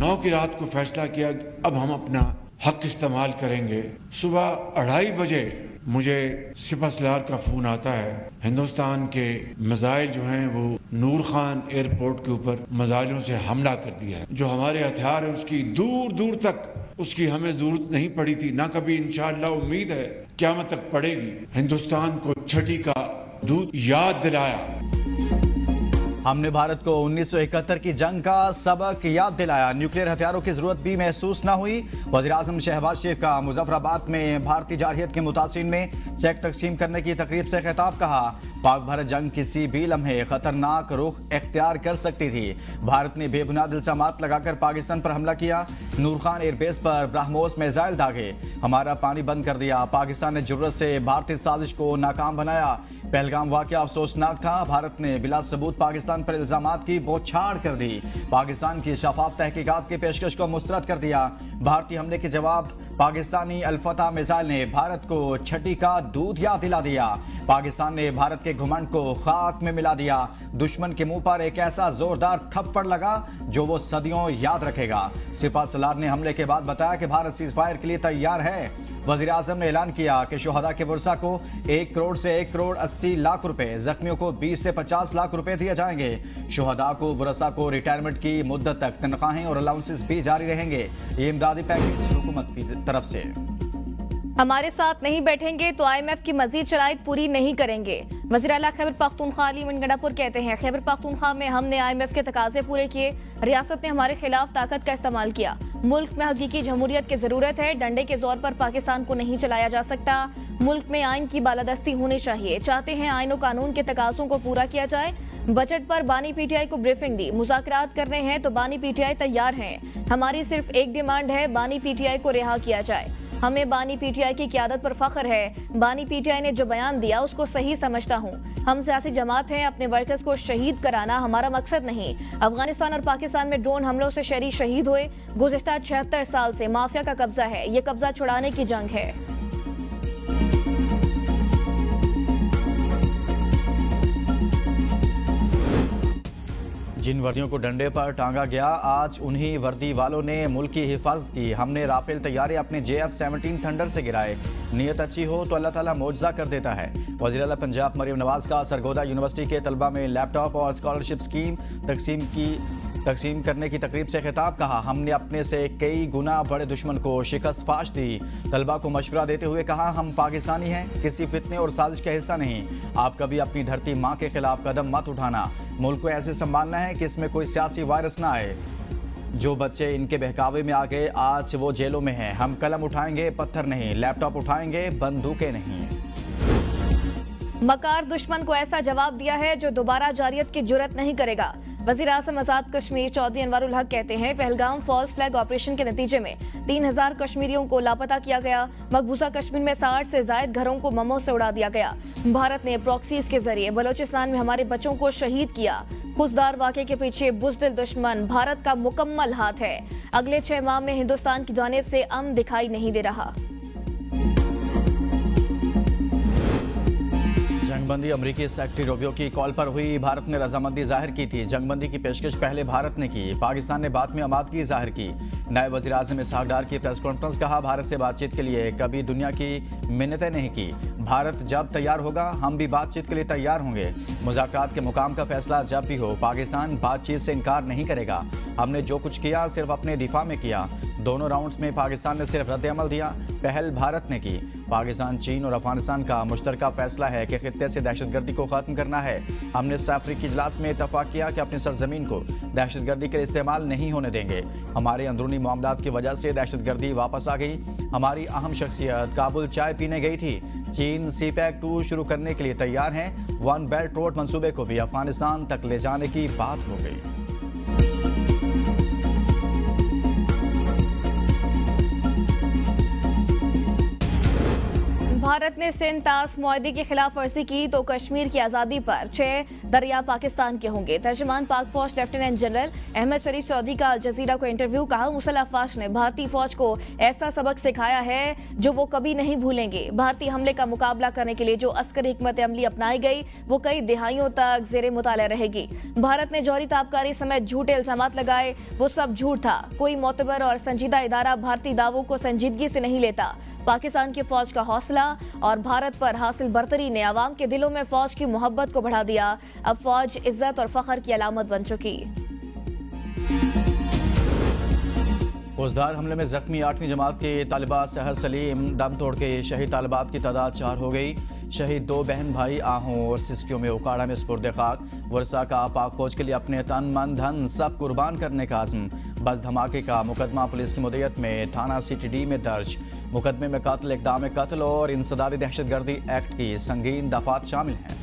9 की रात को फैसला किया अब हम अपना हक इस्तेमाल करेंगे। सुबह 2:30 बजे मुझे सिपह सलार का फोन आता है, हिंदुस्तान के मिसाइल जो हैं वो नूर खान एयरपोर्ट के ऊपर मिसाइलों से हमला कर दिया है। जो हमारे हथियार है उसकी दूर दूर तक उसकी हमें जरूरत नहीं पड़ी थी, ना कभी इंशाअल्लाह उम्मीद है क़यामत तक पड़ेगी। हिंदुस्तान को छठी का दूध याद दिलाया। हमने भारत को 1971 की जंग का सबक याद दिलाया। न्यूक्लियर हथियारों की जरूरत भी महसूस न हुई। वज़ीर-ए-आज़म शहबाज शरीफ का मुजफ्फराबाद में भारतीय जारहियत के मुतासिरीन में चेक तकसीम करने की तकरीब से खिताब। कहा, पाक भारत जंग किसी भी लम्हे खतरनाक रुख इख्तियार कर सकती थी। भारत ने बेबुनियाद इल्जामात लगाकर पाकिस्तान पर हमला किया। नूर खान एयरबेस पर ब्रह्मोस मिसाइल दागे, हमारा पानी बंद कर दिया। पाकिस्तान ने जुर्रत से भारतीय साजिश को नाकाम बनाया। पहलगाम वाक़या अफसोसनाक था। भारत ने बिला सबूत पाकिस्तान पर इल्जामात की बौछार कर दी। पाकिस्तान की शफाफ तहकीकात की पेशकश को मुस्तरद कर दिया। भारतीय हमले के जवाब पाकिस्तानी अल-फतह मिसाइल ने भारत को छठी का दूध याद दिला दिया। पाकिस्तान ने भारत के घुमंड को खाक में मिला दिया। दुश्मन के मुंह पर एक ऐसा जोरदार थप्पड़ लगा जो वो सदियों याद रखेगा। सिपह सलार ने हमले के बाद बताया कि भारत सीज फायर के लिए तैयार है। वज़ीर आज़म ने ऐलान किया कि शुहदा के वर्सा को 1 करोड़ से 1 करोड़ 80 लाख रुपए, जख्मियों को 20 से 50 लाख रुपए दिए जाएंगे। शुहदा को वर्सा को रिटायरमेंट की मुद्दत तक तनख्वाहें और अलाउंसेस भी जारी रहेंगे। ये इमदादी पैकेज हुकूमत की तरफ से। हमारे साथ नहीं बैठेंगे तो IMF की मजीद शराइत पूरी नहीं करेंगे। वज़ीर आला खैबर पख्तूनख्वा अली गंडापुर कहते हैं, खैबर पख्तूनख्वा में हमने IMF के तकाजे पूरे किए। रियासत ने हमारे खिलाफ ताकत का इस्तेमाल किया। मुल्क में हकीकी जमहूरियत की जरूरत है। डंडे के जोर पर पाकिस्तान को नहीं चलाया जा सकता। मुल्क में आइन की बालादस्ती होनी चाहिए। चाहते हैं आइन और कानून के तकाजों को पूरा किया जाए। बजट पर बानी PTI को ब्रीफिंग दी। मुज़ाकरात करने हैं तो बानी PTI तैयार हैं। हमारी सिर्फ एक डिमांड है, बानी PTI को रिहा किया जाए। हमें बानी PTI की क़यादत पर फख्र है। बानी PTI ने जो बयान दिया उसको सही समझता हूँ। हम सियासी जमात हैं, अपने वर्कर्स को शहीद कराना हमारा मकसद नहीं। अफगानिस्तान और पाकिस्तान में ड्रोन हमलों से शहरी शहीद हुए। गुज़िश्ता 76 साल से माफिया का कब्जा है। ये कब्जा छुड़ाने की जंग है। जिन वर्दियों को डंडे पर टांगा गया, आज उन्हीं वर्दी वालों ने मुल्क की हिफाजत की। हमने राफेल तैयारे अपने JF-17 थंडर से गिराए। नीयत अच्छी हो तो अल्लाह ताला मौजज़ा कर देता है। वज़ीर आला पंजाब मरियम नवाज का सरगोदा यूनिवर्सिटी के तलबा में लैपटॉप और स्कॉलरशिप स्कीम तकसीम करने की तकरीब से खिताब। कहा, हमने अपने से कई गुना बड़े दुश्मन को शिकस्त फाश दी। तलबा को मशवरा देते हुए कहा, हम पाकिस्तानी हैं, किसी फितने और साजिश का हिस्सा नहीं। आप कभी अपनी धरती माँ के खिलाफ कदम मत उठाना। मुल्क को ऐसे संभालना है कि इसमें कोई सियासी वायरस ना आए। जो बच्चे इनके बहकावे में आ गए आज वो जेलों में हैं। हम कलम उठाएंगे, पत्थर नहीं। लैपटॉप उठाएंगे, बंदूकें नहीं। मकार दुश्मन को ऐसा जवाब दिया है जो दोबारा जारियत की जुर्रत नहीं करेगा। वज़ीर आज़म आज़ाद कश्मीर चौधरी अनवरुल हक कहते हैं, पहलगाम फॉल्स फ्लैग ऑपरेशन के नतीजे में 3000 कश्मीरियों को लापता किया गया। मकबूजा कश्मीर में 60 से जायद घरों को बमों से उड़ा दिया गया। भारत ने प्रॉक्सीज के जरिए बलोचिस्तान में हमारे बच्चों को शहीद किया। खुशदार वाक़े के पीछे बुज़दिल दुश्मन भारत का मुकम्मल हाथ है। अगले 6 माह में हिंदुस्तान की जानिब से अमन दिखाई नहीं दे रहा। जंगबंदी अमरीकी सेक्रेटरी रूबियो की कॉल पर हुई। भारत ने रजामंदी जाहिर की थी। जंगबंदी की पेशकश पहले भारत ने की, पाकिस्तान ने बाद में आमादगी जाहिर की। नायब वज़ीर आज़म इसहाक डार की प्रेस कॉन्फ्रेंस। कहा, भारत से बातचीत के लिए कभी दुनिया की मिन्नतें नहीं की। भारत जब तैयार होगा हम भी बातचीत के लिए तैयार होंगे। मुज़ाकरात के मुकाम का फैसला जब भी हो पाकिस्तान बातचीत से इनकार नहीं करेगा। हमने जो कुछ किया सिर्फ अपने दिफा में किया। दोनों राउंड्स में पाकिस्तान ने सिर्फ रद्द अमल दिया, पहल भारत ने की। पाकिस्तान, चीन और अफगानिस्तान का मुश्तरका फैसला है कि खित्ते से दहशतगर्दी को खत्म करना है। हमने अफ्रीकी इजलास में इतफाक किया कि अपनी सरजमीन को दहशतगर्दी के लिए इस्तेमाल नहीं होने देंगे। हमारे अंदरूनी मामलात की वजह से दहशतगर्दी वापस आ गई। हमारी अहम शख्सियत काबुल चाय पीने गई थी। चीन CPEC 2 शुरू करने के लिए तैयार हैं। वन बेल्ट रोड मंसूबे को भी अफगानिस्तान तक ले जाने की बात हो गई। भारत ने सिंध तास मुआहदे की खिलाफ वर्जी की तो कश्मीर की आज़ादी पर 6 दरिया पाकिस्तान के होंगे। तर्जुमान पाक फौज लेफ्टिनेंट जनरल अहमद शरीफ चौधरी का अल जजीरा को इंटरव्यू। कहा, मुसल्लह अफवाज ने भारतीय फौज को ऐसा सबक सिखाया है जो वो कभी नहीं भूलेंगे। भारतीय हमले का मुकाबला करने के लिए जो अस्करी हिकमत अमली अपनाई गई वो कई दिहाइयों तक जेर मुताला रहेगी। भारत ने जौहरी ताबकारी समेत झूठे इल्जामात लगाए, वो सब झूठ था। कोई मोतबर और संजीदा इदारा भारतीय दावों को संजीदगी से नहीं लेता। पाकिस्तान की फौज का हौसला और भारत पर हासिल बरतरी ने अवाम के दिलों में फौज की मोहब्बत को बढ़ा दिया। अब फौज इज्जत और फख्र की अलामत बन चुकी। फौजदार हमले में जख्मी 8वीं जमात के तालिबा सहर सलीम दम तोड़ के शहीद तालिबात की तादाद 4 हो गई। शहीद 2 बहन भाई आहों और सिस्कियों में उकाड़ा में सुपुर्द खाक। वर्षा का पाक फौज के लिए अपने तन मन धन सब कुर्बान करने का आज़म। बस धमाके का मुकदमा पुलिस की मुद्दत में थाना CTD में दर्ज। मुकदमे में कत्ल, इक़दाम कत्ल और इंसदारी दहशतगर्दी एक्ट की संगीन दफात शामिल हैं।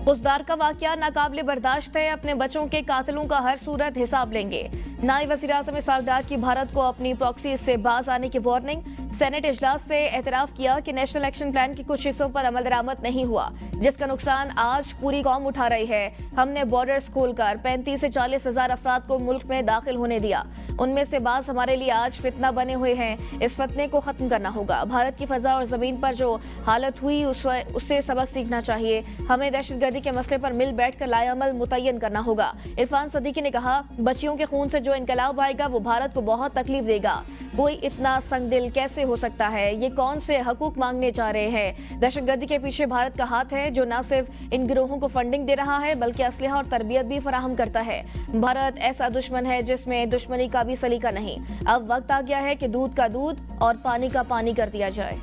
फौजदार का वाकया नाकाबिले बर्दाश्त है। अपने बच्चों के कातिलों का हर सूरत हिसाब लेंगे। नायब वज़ीर-ए-आज़म इस्हाक़ डार की भारत को अपनी प्रॉक्सी से बाज आने की वार्निंग। सेनेट इजलास से एतराफ़ किया कि नेशनल एक्शन प्लान के कुछ हिस्सों पर अमल दरामद नहीं हुआ, जिसका नुकसान आज पूरी कौम उठा रही है। हमने बॉर्डर्स खोलकर 35 से 40 हज़ार अफराद को मुल्क में दाखिल होने दिया। उनमें से बाज़ हमारे लिए आज फितना बने हुए हैं। इस फितने को ख़त्म करना होगा। भारत की फ़ज़ा और ज़मीन पर जो हालत हुई उससे सबक सीखना चाहिए। हमें दहशतगर्दी के मसले पर मिल बैठ कर लाएअमल मुतय्यन करना होगा। इरफान सदीकी ने कहा, बच्चियों के खून से जो इनकलाब आएगा वो भारत को बहुत तकलीफ देगा। कोई इतना संगदिल कैसे हो सकता है? ये कौन से हकूक मांगने जा रहे हैं? दहशतगर्दी के पीछे भारत का हाथ है, जो न सिर्फ इन गिरोहों को फंडिंग दे रहा है बल्कि असलहा और तरबियत भी फराहम करता है। भारत ऐसा दुश्मन है जिसमें दुश्मनी का भी सलीका नहीं। अब वक्त आ गया है कि दूध का दूध और पानी का पानी कर दिया जाए।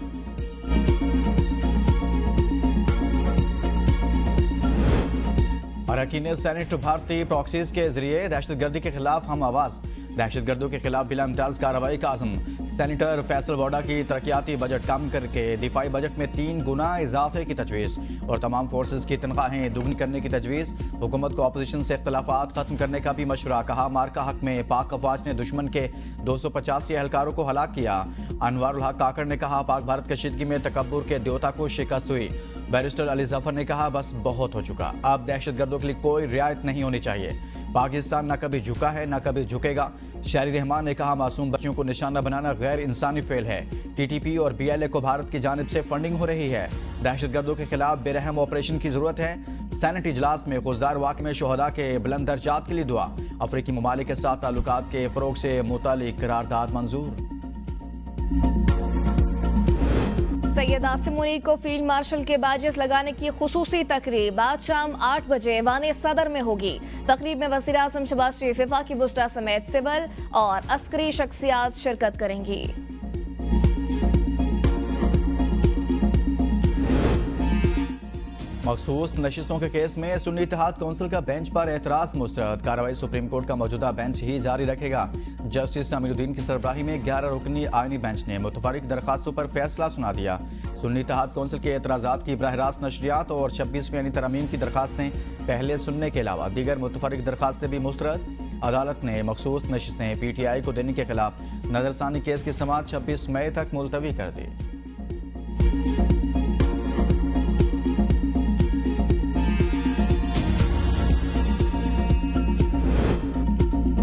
अरकान सेनेट भारतीय प्रॉक्सीज के जरिए दहशतगर्दी के खिलाफ हम आवाज। दहशतगर्दों के खिलाफ बिला इम्तियाज कार्रवाई का आज़म। सेनेटर फैसल वोडा की तरक्याती बजट कम करके दिफाई बजट में 3 गुना इजाफे की तजवीज़ और तमाम फोर्सेज की तनख्वाहें दुगनी करने की तजवीज़। हुकूमत को अपोजिशन से इख्तलाफात खत्म करने का भी मशवरा। कहा, मार्का हक में पाक अफवाज ने दुश्मन के 285 एहलकारों को हलाक किया। अनवारुल हक काकड़ ने कहा, पाक भारत कशीदगी में तकब्बुर के द्योता को शिकस्त हुई। बैरिस्टर अली जफर ने कहा, बस बहुत हो चुका, अब दहशतगर्दों के लिए कोई रियायत नहीं होनी चाहिए। पाकिस्तान न कभी झुका है न कभी झुकेगा। शायरी रहमान ने कहा, मासूम बच्चियों को निशाना बनाना गैर इंसानी फेल है। TTP और BLA को भारत की जानिब से फंडिंग हो रही है। दहशतगर्दों के खिलाफ बेरहम ऑपरेशन की जरूरत है। सेनेट इजलास में फौजदार वाक़े में शोहदा के बुलंद दर्जात के लिए दुआ। अफ्रीकी ममालिक के साथ ताल्लुकात के फ़रोग से मुतालिक करारदाद मंजूर। सैयद आसिम मुनीर को फील्ड मार्शल के बाजेस लगाने की खुसूसी तकरीब आज शाम 8 बजे ऐवान सदर में होगी। तकरीब में वज़ीर आज़म शहबाज शरीफ, वफाकी वज़रा समेत सिविल और अस्करी शख्सियात शिरकत करेंगी। मखसूस नशिस्तों के केस में सुन्नी इत्तेहाद कौंसिल का बेंच पर एतराज़ मुस्तरद। कार्रवाई सुप्रीम कोर्ट का मौजूदा बेंच ही जारी रखेगा। जस्टिस अमीरुद्दीन की सरबराही में 11 रुकनी आईनी बेंच ने मुतफरिक दरखास्तों पर फैसला सुना दिया। सुन्नी इत्तेहाद कौंसिल के एतराज़ात की बराह रास्त नशरियात और 26वीं यानी तरमीम की दरखास्तें पहले सुनने के अलावा दीगर मुतफरिक दरखास्तें भी मुस्तरद। अदालत ने मखसूस नशिस्तें PTI को देने के खिलाफ नजरसानी केस की समाअत 26 मई तक मुलतवी कर दी।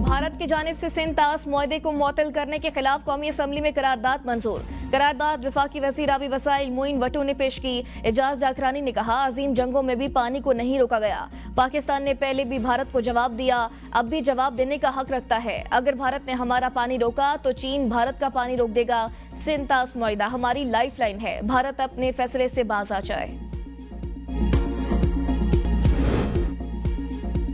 भारत की जानिब से सिंध तास मुआहदे को मुअत्तल करने के खिलाफ कौमी असम्बली में करारदाद मंजूर। करारदाद वफाकी वज़ीर आबी वसाइल मोइन वटू ने पेश की। एजाज जाकरानी ने कहा, अजीम जंगों में भी पानी को नहीं रोका गया। पाकिस्तान ने पहले भी भारत को जवाब दिया, अब भी जवाब देने का हक रखता है। अगर भारत ने हमारा पानी रोका तो चीन भारत का पानी रोक देगा। सिंध तास मुआहदा हमारी लाइफलाइन है। भारत अपने फैसले से बाज आ जाए।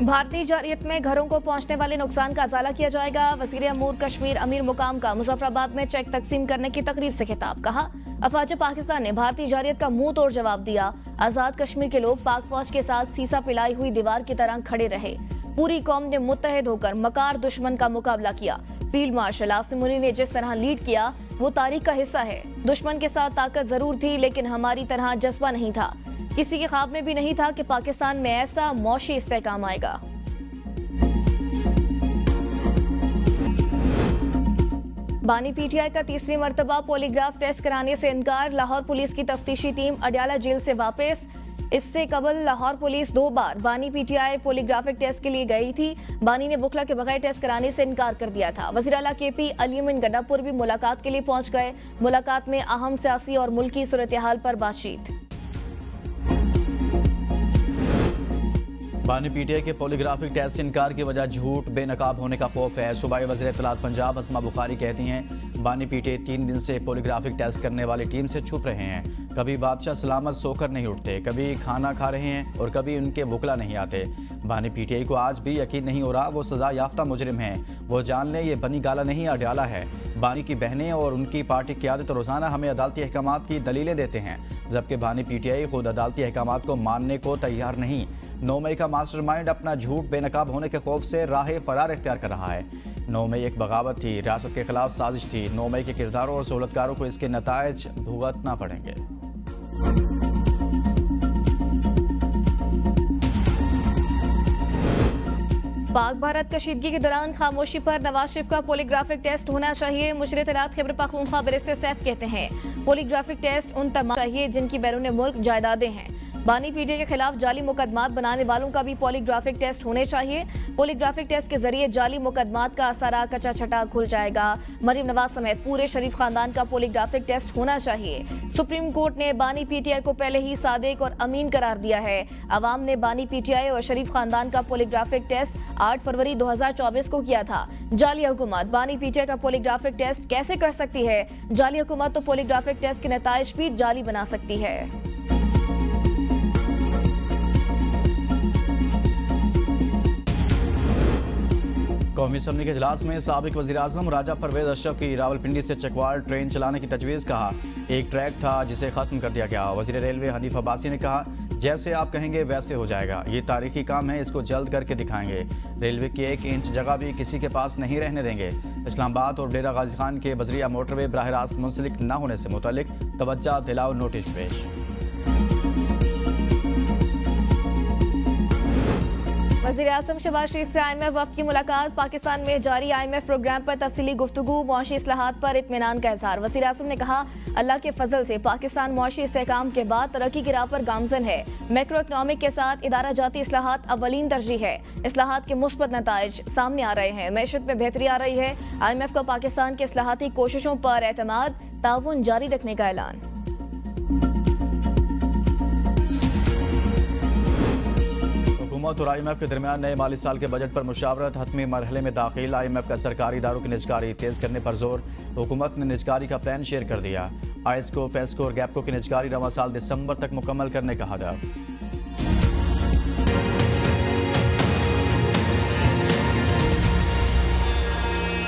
भारतीय जारियत में घरों को पहुंचने वाले नुकसान का अजाला किया जाएगा। वज़ीर अमूर कश्मीर अमीर मुकाम का मुजफ्फराबाद में चेक तकसीम करने की तकरीब से खिताब। कहा, अफवाज पाकिस्तान ने भारतीय जारियत का मुंह तोड़ जवाब दिया। आजाद कश्मीर के लोग पाक फौज के साथ सीसा पिलाई हुई दीवार की तरह खड़े रहे। पूरी कौम ने मुत्तहिद होकर मकार दुश्मन का मुकाबला किया। फील्ड मार्शल आसिम मुनीर ने जिस तरह लीड किया वो तारीख का हिस्सा है। दुश्मन के साथ ताकत जरूर थी लेकिन हमारी तरह जज्बा नहीं था। किसी के ख्वाब में भी नहीं था कि पाकिस्तान में ऐसा मौशी इस्तेहकाम आएगा। बानी पीटीआई का तीसरी मर्तबा पॉलीग्राफ टेस्ट कराने से इनकार। लाहौर पुलिस की तफ्तीशी टीम अडयाला जेल से वापस। इससे कबल लाहौर पुलिस 2 बार बानी पीटीआई पॉलीग्राफिक टेस्ट के लिए गई थी। बानी ने बुखला के बगैर टेस्ट कराने से इनकार कर दिया था। वज़ीर आला केपी अलीमन गंडापुर भी मुलाकात के लिए पहुंच गए। मुलाकात में अहम सियासी और मुल्की सूरत हाल पर बातचीत। बानी पीटीआई के पॉलीग्राफिक टेस्ट से इनकार की वजह झूठ बेनकाब होने का खौफ है। सूबाई वज़ीर इत्तलात पंजाब अस्मा बुखारी कहती हैं बानी पीटीआई 3 दिन से पॉलीग्राफिक टेस्ट करने वाली टीम से छुप रहे हैं। कभी बादशाह सलामत सोकर नहीं उठते, कभी खाना खा रहे हैं और कभी उनके वकला नहीं आते। बानी पीटीआई को आज भी यकीन नहीं हो रहा वो सजा याफ्ता मुजरिम हैं। वो जान लें ये बनी गाला नहीं अडयाला है। बानी की बहनें और उनकी पार्टी क़यादत रोज़ाना हमें अदालती अहकामात की दलीलें देते हैं, जबकि बानी पीटीआई खुद अदालती अहकामात को मानने को तैयार नहीं। 9 मई का मास्टरमाइंड अपना झूठ बेनकाब होने के खौफ से राह फरार इख्तियार कर रहा है। 9 मई एक बगावत थी, रियासत के खिलाफ साजिश थी। 9 मई के किरदारों और सहूलतकारों को इसके नतायज भुगतना पड़ेंगे। पाक भारत कशीदगी के दौरान खामोशी पर नवाज शरीफ का पॉलीग्राफिक टेस्ट होना चाहिए। मुशर इत्तलात खैबर पख्तूनख्वा बैरिस्टर सैफ कहते हैं पॉलीग्राफिक टेस्ट उन तमाम चाहिए जिनकी बैरून मुल्क जायदादें हैं। बानी पीटीआई के खिलाफ जाली मुकदमात बनाने वालों का भी पॉलीग्राफिक टेस्ट होने चाहिए। पॉलीग्राफिक टेस्ट के जरिए जाली मुकदमात का सारा कच्चा छटा खुल जाएगा। मरीम नवाज समेत पूरे शरीफ खानदान का पॉलीग्राफिक टेस्ट होना चाहिए। सुप्रीम कोर्ट ने बानी पीटीआई को पहले ही सादिक और अमीन करार दिया है। अवाम ने बानी पीटीआई और शरीफ खानदान का पॉलीग्राफिक टेस्ट 8 फरवरी 2024 को किया था। जाली हुकूमत बानी पीटीआई का पॉलीग्राफिक टेस्ट कैसे कर सकती है? जाली हुकूमत तो पॉलीग्राफिक टेस्ट के नताइज भी जाली बना सकती है। कौमी असम्बली के इजलास में साबिक वज़ीर-ए-आज़म राजा परवेज अशरफ की रावलपिंडी से चकवाल ट्रेन चलाने की तजवीज़। कहा एक ट्रैक था जिसे ख़त्म कर दिया गया। वज़ीर रेलवे हनीफ अब्बासी ने कहा जैसे आप कहेंगे वैसे हो जाएगा। ये तारीखी काम है, इसको जल्द करके दिखाएंगे। रेलवे की 1 इंच जगह भी किसी के पास नहीं रहने देंगे। इस्लामाबाद और डेरा गाजी खान के बजरिया मोटरवे बराह रास्त मुंसलिक न होने से मुतल्लिक तवज्जो दिलाओ नोटिस पेश। वज़ीर-ए-आज़म शहबाज शरीफ से IMF वफ़द की मुलाकात। पाकिस्तान में जारी IMF प्रोग्राम पर तफसीली गुफ्तगू। मुआशी इस्लाहात पर इत्मीनान का इज़हार। वज़ीर-ए-आज़म ने कहा अल्लाह के फजल से पाकिस्तान मुआशी इस्तेहकाम के बाद तरक्की की राह पर गामजन है। मैक्रो इकनॉमिक के साथ इदारा जाती इस्लाहात अव्वलीन तरजीह है। इस्लाहात के मुस्बत नताइज सामने आ रहे हैं। मैशत में बेहतरी आ रही है। IMF का पाकिस्तान के इस्लाहाती कोशिशों पर एतमाद ताउन जारी रखने का ऐलान। हुकूमत और IMF के दरमियान नए माली साल के बजट पर मुशावरत। हतमी मरहले में दाखिल। IMF का सरकारी इदारों की निजकारी तेज करने पर जोर। हुकूमत ने निजकारी का प्लान शेयर कर दिया। आइस्को, फेस्को और गैपको की निजकारी रवा साल दिसंबर तक मुकम्मल करने का हदफ।